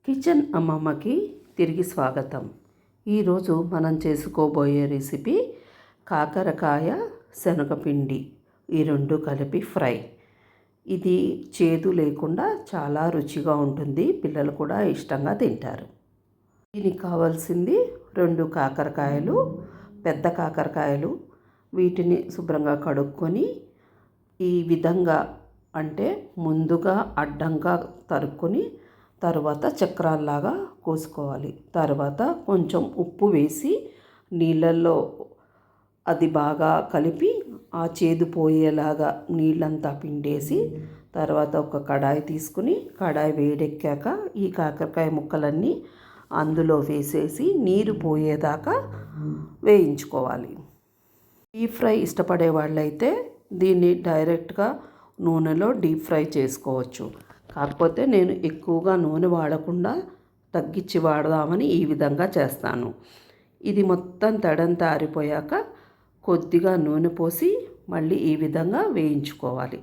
Kitchen అమ్మమ్మకి తిరిగి స్వాగతం. ఈరోజు మనం చేసుకోబోయే రెసిపీ కాకరకాయ శనగపిండి, ఈ రెండు కలిపి ఫ్రై. ఇది చేదు లేకుండా చాలా రుచిగా ఉంటుంది, పిల్లలు కూడా ఇష్టంగా తింటారు. దీనికి కావాల్సింది 2 కాకరకాయలు, పెద్ద కాకరకాయలు. వీటిని శుభ్రంగా కడుక్కొని ఈ విధంగా అంటే ముందుగా అడ్డంగా తరుక్కొని తర్వాత చక్రాల్లాగా కోసుకోవాలి. తర్వాత కొంచెం ఉప్పు వేసి నీళ్ళల్లో అది బాగా కలిపి ఆ చేదు పోయేలాగా నీళ్ళంతా పిండేసి తర్వాత ఒక కడాయి తీసుకుని కడాయి వేడెక్కాక ఈ కాకరకాయ ముక్కలన్నీ అందులో వేసేసి నీరు పోయేదాకా వేయించుకోవాలి. డీప్ ఫ్రై ఇష్టపడే వాళ్ళైతే దీన్ని డైరెక్ట్గా నూనెలో డీప్ ఫ్రై చేసుకోవచ్చు. కాకపోతే నేను ఎక్కువగా నూనె వాడకుండా తగ్గించి వాడదామని ఈ విధంగా చేస్తాను. ఇది మొత్తం తడంతా ఆరిపోయాక కొద్దిగా నూనె పోసి మళ్ళీ ఈ విధంగా వేయించుకోవాలి.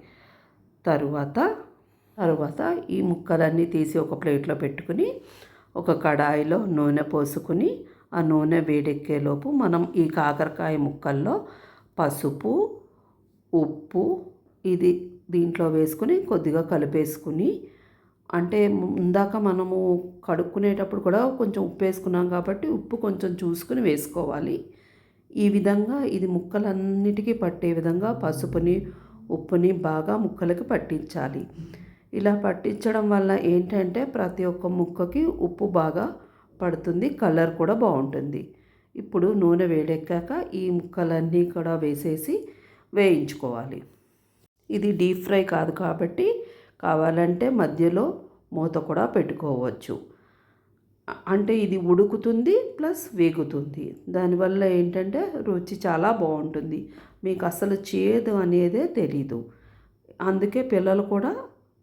తరువాత ఈ ముక్కలన్నీ తీసి ఒక ప్లేట్లో పెట్టుకుని ఒక కడాయిలో నూనె పోసుకుని ఆ నూనె వేడెక్కేలోపు మనం ఈ కాకరకాయ ముక్కల్లో పసుపు, ఉప్పు ఇది దీంట్లో వేసుకుని కొద్దిగా కలిపేసుకుని, అంటే ఇందాక మనము కడుక్కునేటప్పుడు కూడా కొంచెం ఉప్పు వేసుకున్నాం కాబట్టి ఉప్పు కొంచెం చూసుకుని వేసుకోవాలి. ఈ విధంగా ఇది ముక్కలన్నిటికీ పట్టే విధంగా పసుపుని ఉప్పుని బాగా ముక్కలకి పట్టించాలి. ఇలా పట్టించడం వల్ల ఏంటంటే ప్రతి ఒక్క ముక్కకి ఉప్పు బాగా పడుతుంది, కలర్ కూడా బాగుంటుంది. ఇప్పుడు నూనె వేడెక్కాక ఈ ముక్కలన్నీ కూడా వేసేసి వేయించుకోవాలి. ఇది డీప్ ఫ్రై కాదు కాబట్టి కావాలంటే మధ్యలో మూత కూడా పెట్టుకోవచ్చు. అంటే ఇది ఉడుకుతుంది ప్లస్ వేగుతుంది. దానివల్ల ఏంటంటే రుచి చాలా బాగుంటుంది, మీకు అసలు చేదు అనేదే తెలీదు. అందుకే పిల్లలు కూడా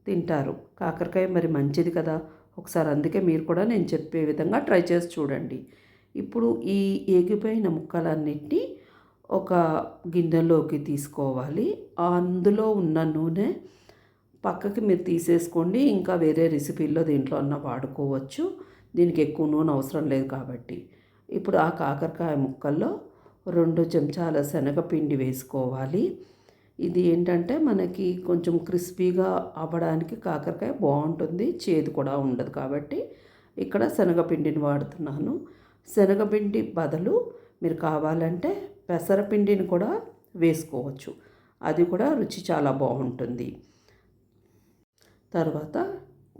తింటారు. కాకరకాయ మరి మంచిది కదా, ఒకసారి అందుకే మీరు కూడా నేను చెప్పే విధంగా ట్రై చేసి చూడండి. ఇప్పుడు ఈ ఏగిపోయిన ముక్కలన్నిటినీ ఒక గిన్నెలోకి తీసుకోవాలి. అందులో ఉన్న నూనె పక్కకి మీరు తీసేసుకోండి, ఇంకా వేరే రెసిపీల్లో దీంట్లో అన్న వాడుకోవచ్చు. దీనికి ఎక్కువ నూనె అవసరం లేదు కాబట్టి. ఇప్పుడు ఆ కాకరకాయ ముక్కల్లో 2 చెంచాల శనగపిండి వేసుకోవాలి. ఇది ఏంటంటే మనకి కొంచెం క్రిస్పీగా అవ్వడానికి కాకరకాయ బాగుంటుంది, చేదు కూడా ఉండదు కాబట్టి ఇక్కడ శనగపిండిని వాడుతున్నాను. శనగపిండి బదులు మీరు కావాలంటే పెసరపిండిని కూడా వేసుకోవచ్చు, అది కూడా రుచి చాలా బాగుంటుంది. తర్వాత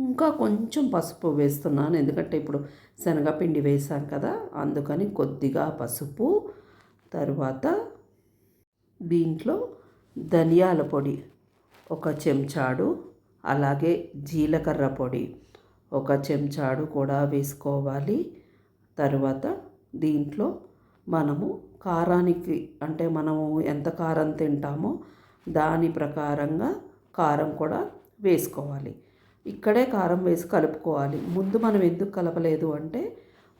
ఇంకా కొంచెం పసుపు వేస్తున్నాను, ఎందుకంటే ఇప్పుడు శనగపిండి వేసాం కదా అందుకని కొద్దిగా పసుపు. తర్వాత దీంట్లో ధనియాల పొడి 1 చెంచాడు, అలాగే జీలకర్ర పొడి 1 చెంచాడు కూడా వేసుకోవాలి. తర్వాత దీంట్లో మనము కారానికి అంటే మనము ఎంత కారం తింటామో దాని ప్రకారంగా కారం కూడా వేసుకోవాలి. ఇక్కడే కారం వేసి కలుపుకోవాలి. ముందు మనం ఎందుకు కలపలేదు అంటే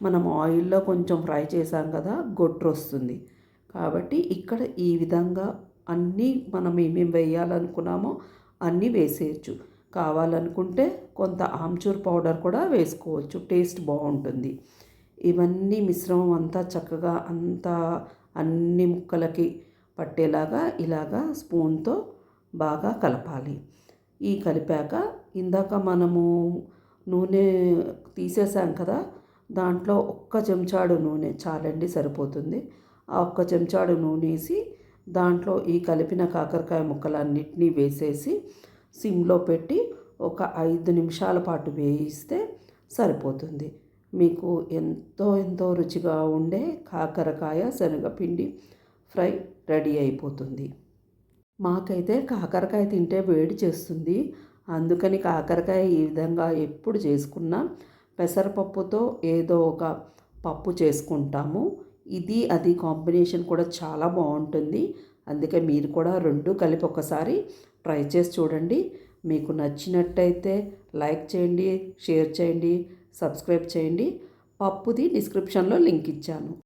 మనం ఆయిల్లో కొంచెం ఫ్రై చేసాం కదా, గొట్టు వస్తుంది కాబట్టి ఇక్కడ ఈ విధంగా అన్నీ మనం ఏమేమి వేయాలనుకున్నామో అన్నీ వేసేయచ్చు. కావాలనుకుంటే కొంత ఆమ్చూర్ పౌడర్ కూడా వేసుకోవచ్చు, టేస్ట్ బాగుంటుంది. ఇవన్నీ మిశ్రమం అంతా చక్కగా అన్ని ముక్కలకి పట్టేలాగా ఇలాగా స్పూన్తో బాగా కలపాలి. ఈ కలిపాక ఇందాక మనము నూనె తీసేసాం కదా, దాంట్లో 1 చెంచాడు నూనె చాలండి, సరిపోతుంది. ఆ 1 చెంచాడు నూనె వేసి దాంట్లో ఈ కలిపిన కాకరకాయ ముక్కలన్నిటినీ వేసేసి సిమ్లో పెట్టి ఒక 5 నిమిషాల పాటు వేయిస్తే సరిపోతుంది. మీకు ఎంతో రుచిగా ఉండే కాకరకాయ శనగపిండి ఫ్రై రెడీ అయిపోతుంది. మాకైతే కాకరకాయ తింటే వేడి చేస్తుంది, అందుకని కాకరకాయ ఈ విధంగా ఎప్పుడు చేసుకున్నా పెసరపప్పుతో ఏదో ఒక పప్పు చేసుకుంటాము. ఇది అది కాంబినేషన్ కూడా చాలా బాగుంటుంది. అందుకే మీరు కూడా 2 కలిపి ఒకసారి ట్రై చేసి చూడండి. మీకు నచ్చినట్టయితే లైక్ చేయండి, షేర్ చేయండి, సబ్స్క్రైబ్ చేయండి. పప్పుది డిస్క్రిప్షన్లో లింక్ ఇచ్చాను.